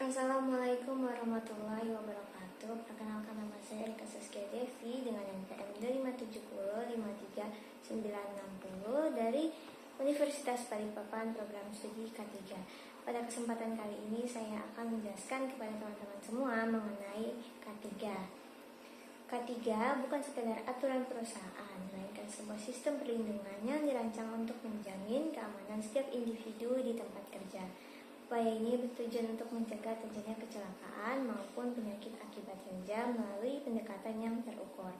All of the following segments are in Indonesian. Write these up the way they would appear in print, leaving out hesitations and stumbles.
Assalamualaikum warahmatullahi wabarakatuh. Perkenalkan, nama saya Rika Saskia Devi dengan NPM 257053960 dari Universitas Balikpapan, program studi K3. Pada kesempatan kali ini saya akan menjelaskan kepada teman-teman semua mengenai K3. K3 bukan sekedar aturan perusahaan, melainkan sebuah sistem perlindungan yang dirancang untuk menjamin keamanan setiap individu di tempat kerja. Upaya ini bertujuan untuk mencegah terjadinya kecelakaan maupun penyakit akibat kerja melalui pendekatan yang terukur.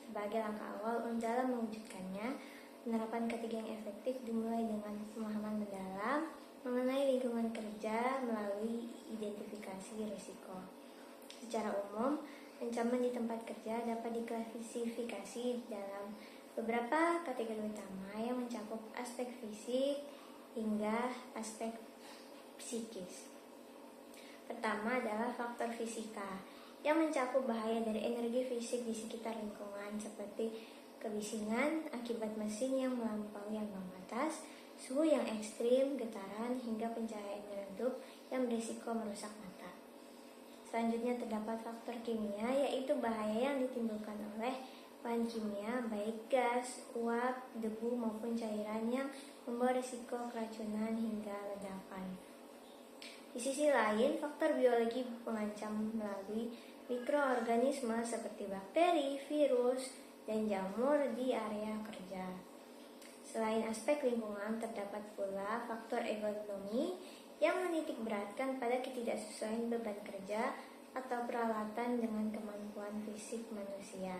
Sebagai langkah awal dalam mewujudkannya, penerapan K3 yang efektif dimulai dengan pemahaman mendalam mengenai lingkungan kerja melalui identifikasi risiko. Secara umum, ancaman di tempat kerja dapat diklasifikasi dalam beberapa kategori utama yang mencakup aspek fisik hingga aspek psikis. Pertama adalah faktor fisika yang mencakup bahaya dari energi fisik di sekitar lingkungan seperti kebisingan akibat mesin yang melampaui ambang batas, suhu yang ekstrim, getaran, hingga pencahayaan redup yang berisiko merusak mata. Selanjutnya terdapat faktor kimia, yaitu bahaya yang ditimbulkan oleh bahan kimia baik gas, uap, debu maupun cairan yang membawa risiko keracunan hingga ledakan. Di sisi lain, faktor biologi mengancam melalui mikroorganisme seperti bakteri, virus, dan jamur di area kerja. Selain aspek lingkungan, terdapat pula faktor ergonomi yang menitikberatkan pada ketidaksesuaian beban kerja atau peralatan dengan kemampuan fisik manusia.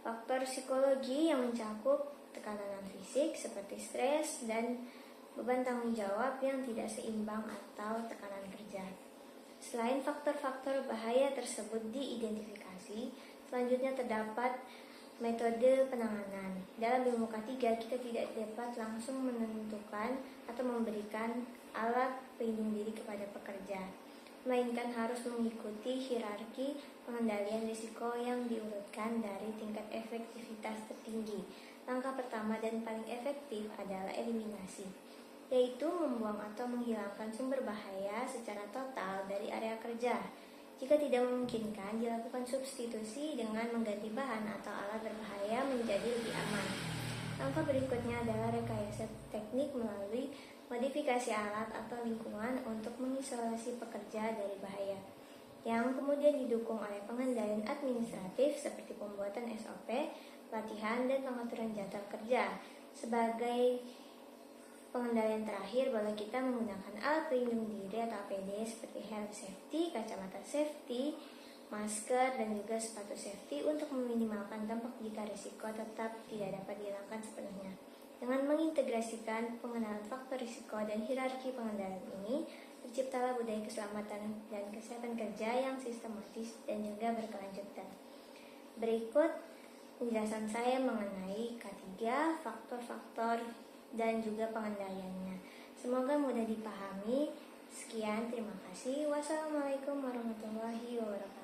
Faktor psikologi yang mencakup tekanan fisik seperti stres dan beban tanggung jawab yang tidak seimbang atau tekanan kerja. Selain faktor-faktor bahaya tersebut diidentifikasi, selanjutnya terdapat metode penanganan. Dalam ilmu K3, kita tidak dapat langsung menentukan atau memberikan alat pelindung diri kepada pekerja, melainkan harus mengikuti hierarki pengendalian risiko yang diurutkan dari tingkat efektivitas tertinggi. Langkah pertama dan paling efektif adalah eliminasi, yaitu membuang atau menghilangkan sumber bahaya secara total dari area kerja. Jika tidak memungkinkan, dilakukan substitusi dengan mengganti bahan atau alat berbahaya menjadi lebih aman. Langkah berikutnya adalah rekayasa teknik melalui modifikasi alat atau lingkungan untuk mengisolasi pekerja dari bahaya, yang kemudian didukung oleh pengendalian administratif seperti pembuatan SOP, pelatihan, dan pengaturan jadwal kerja. Sebagai pengendalian terakhir, boleh kita menggunakan alat pelindung diri atau APD seperti helm safety, kacamata safety, masker, dan juga sepatu safety untuk meminimalkan dampak jika risiko tetap tidak dapat dihilangkan sepenuhnya. Dengan mengintegrasikan pengenalan faktor risiko dan hierarki pengendalian ini, terciptalah budaya keselamatan dan kesehatan kerja yang sistematis dan juga berkelanjutan. Berikut penjelasan saya mengenai K3, faktor-faktor dan juga pengendaliannya. Semoga mudah dipahami. Sekian, terima kasih. Wassalamualaikum warahmatullahi wabarakatuh.